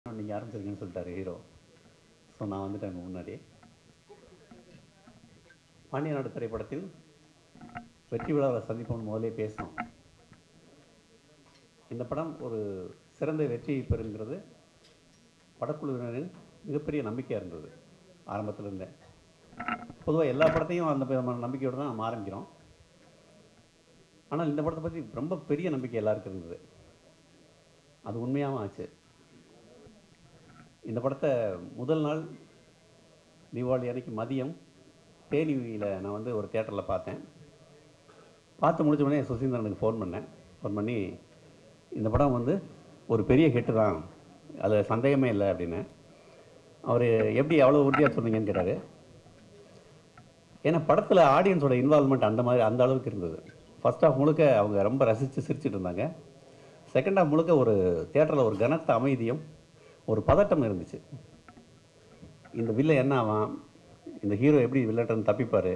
நீங்கள் ஆரம்பிச்சிருக்கீங்கன்னு சொல்லிட்டாரு hero. So நான் வந்துட்டேன் முன்னாடி. பாண்டிய நாடு திரைப்படத்தில் வெற்றி விழாவில் சந்திப்போம் முதலே பேசணும். இந்த படம் ஒரு சிறந்த வெற்றி பெறுங்கிறது படக்குழுவினரின் மிகப்பெரிய நம்பிக்கையாக இருந்தது ஆரம்பத்தில் இருந்தேன். பொதுவாக எல்லா படத்தையும் அந்த நம்பிக்கையோடு தான் நம்ம ஆரம்பிக்கிறோம். ஆனால் இந்த படத்தை பற்றி ரொம்ப பெரிய நம்பிக்கை எல்லாருக்கும் இருந்தது. அது உண்மையாகவும் ஆச்சு. இந்த படத்தை முதல் நாள் தீபாவளி அன்னைக்கு மதியம் தேனியில் நான் வந்து ஒரு தியேட்டரில் பார்த்தேன். பார்த்து முடிச்ச உடனே சுசீந்திரனுக்கு ஃபோன் பண்ணி இந்த படம் வந்து ஒரு பெரிய ஹிட்டு தான், அது சந்தேகமே இல்லை அப்படின்னு. அவர் எப்படி அவ்வளோ உறுதியாக சொன்னீங்கன்னு கேட்டார். ஏன்னா படத்தில் ஆடியன்ஸோட இன்வால்மெண்ட் அந்த அளவுக்கு இருந்தது. ஃபஸ்ட் ஹாஃப் முழுக்க அவங்க ரொம்ப ரசித்து சிரிச்சிட்டு இருந்தாங்க. செகண்ட் ஹாஃப் முழுக்க ஒரு தியேட்டரில் ஒரு கனத்த அமைதியும் ஒரு பதட்டம் இருந்துச்சு. இந்த வில்லை என்ன ஆவான், இந்த ஹீரோ எப்படி வில்லட்டன் தப்பிப்பார்,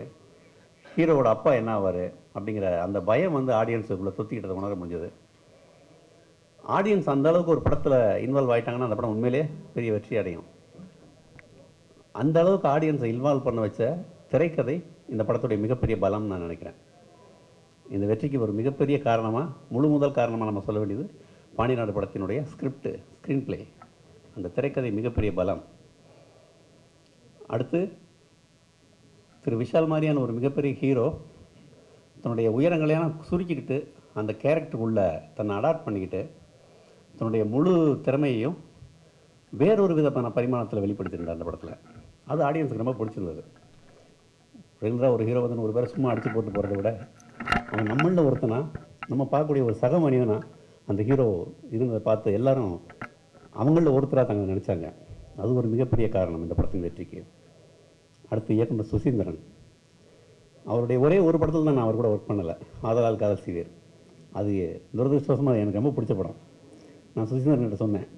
ஹீரோவோட அப்பா என்ன ஆவார் அப்படிங்கிற அந்த பயம் வந்து ஆடியன்ஸுக்குள்ளே தொத்திக்கிட்டதை உணர முடிஞ்சது. ஆடியன்ஸ் அந்த அளவுக்கு ஒரு படத்தில் இன்வால்வ் ஆகிட்டாங்கன்னா அந்த படம் உண்மையிலே பெரிய வெற்றி அடையும். அந்த அளவுக்கு ஆடியன்ஸை இன்வால்வ் பண்ண வச்ச திரைக்கதை இந்த படத்துடைய மிகப்பெரிய பலம்னு நான் நினைக்கிறேன். இந்த வெற்றிக்கு ஒரு மிகப்பெரிய காரணமாக, முதல் காரணமாக நம்ம சொல்ல வேண்டியது பாண்டிய நாடு படத்தினுடைய ஸ்க்ரீன் பிளே. அந்த திரைக்கதை மிகப்பெரிய பலம். அடுத்து திரு விஷால் மாதிரியான ஒரு மிகப்பெரிய ஹீரோ தன்னுடைய உயரங்களையான சுருக்கிக்கிட்டு அந்த கேரக்டருக்குள்ளே தன்னை அடாப்ட் பண்ணிக்கிட்டு தன்னுடைய முழு திறமையையும் வேறொரு விதமான பரிமாணத்தில் வெளிப்படுத்தியிருந்தார் அந்த படத்தில். அது ஆடியன்ஸுக்கு ரொம்ப பிடிச்சிருந்தது. ரெகுலராக ஒரு ஹீரோ வந்து ஒரு பேரை சும்மா அடித்து போட்டு போகிறத விட அவன் நம்மளில் ஒருத்தனா, நம்ம பார்க்கக்கூடிய ஒரு சக மனிதனா அந்த ஹீரோ இருந்ததை பார்த்து எல்லாரும் அவங்களில் ஒருத்தராக தாங்க நினச்சாங்க. அது ஒரு மிகப்பெரிய காரணம் இந்த படத்தின் வெற்றிக்கு. அடுத்து இயக்குனர் சுசீந்திரன். அவருடைய ஒரே ஒரு படத்தில் தான் நான் அவர் கூட ஒர்க் பண்ணலை, ஆதலால் காதல் செய்வீர். அது துரதிருஷ்டவசமாக எனக்கு ரொம்ப பிடிச்ச படம். நான் சுசீந்திரன்கிட்ட சொன்னேன்,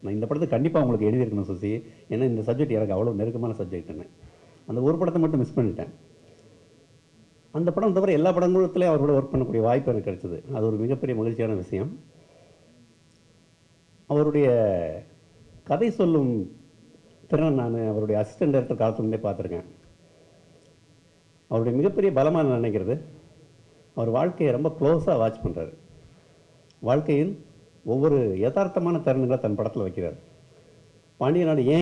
நான் இந்த படத்தை கண்டிப்பாக உங்களுக்கு எழுதியிருக்கணும் சுசி, ஏன்னா இந்த சப்ஜெக்ட் எனக்கு அவ்வளோ நெருக்கமான சப்ஜெக்ட்னு. அந்த ஒரு படத்தை மட்டும் மிஸ் பண்ணிட்டேன். அந்த படம் தவிர எல்லா படங்களுத்துலேயும் அவர் கூட ஒர்க் பண்ணக்கூடிய வாய்ப்பு எனக்கு கிடைச்சது. அது ஒரு மிகப்பெரிய மகிழ்ச்சியான விஷயம். அவருடைய கதை சொல்லும் திறன் நான் அவருடைய அசிஸ்டன்ட் டைரக்டர் காலத்துலேருந்தே பார்த்துருக்கேன். அவருடைய மிகப்பெரிய பலமாக நான் நினைக்கிறது, அவர் வாழ்க்கையை ரொம்ப க்ளோஸாக வாட்ச் பண்ணுறாரு. வாழ்க்கையில் ஒவ்வொரு யதார்த்தமான தருணங்களை தன் படத்தில் வைக்கிறார். பாண்டிய நாடு ஏன்